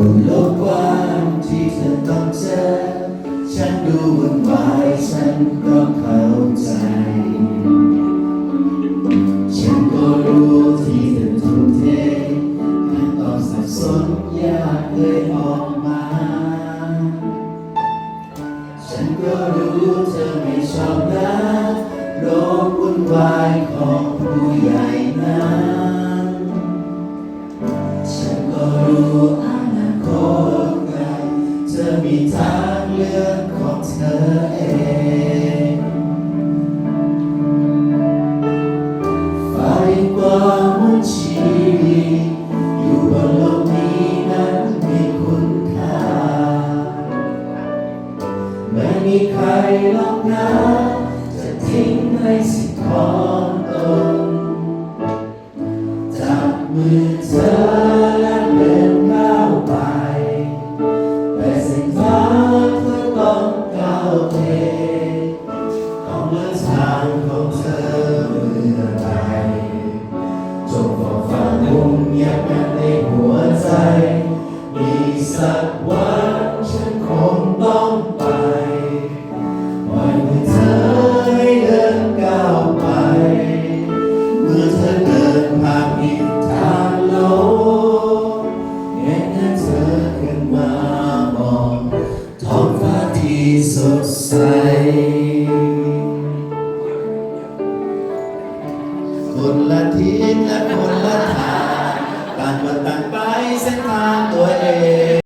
นโลกกว้างที่เธอต้องเจอฉันดูวุ่นวายฉันก็เข้าใจฉันก็รู้ที่เธอทุ่มเทการตอบสับสนยากเลยออกมาฉันก็รู้เธอไม่ชอบนะโลกวุ่นวายของผู้ใหญ่นั้นฉันก็รู้อนาคตไกลเธอมีทางเลือกของเธอเองฟ้ายิ่งกว่ามุนชีวิตอยู่บนโลกนี้นั้นมีคุณค่าไม่มีใครหรอกนะจะทิ้งให้สิทธิ์ของตนจับมือเธอและเดินก้าวไปแต่เส้นทางเธอต้องก้าวเองต้องเลือกทางของเธอเมื่อไรจงฝ่าฟันมุ่งเงียบกันในหัวใจมีสักวันฉันคงต้องไปปล่อยมือเธอให้เดินก้าวไปเมื่อเธอเดินผ่านผิดทางโลกเห็นเธอขึ้นมามองท้องฟ้าที่สดใสคนละทิศและคนละทางต่างคนต่างไปเส้นทางตัวเอง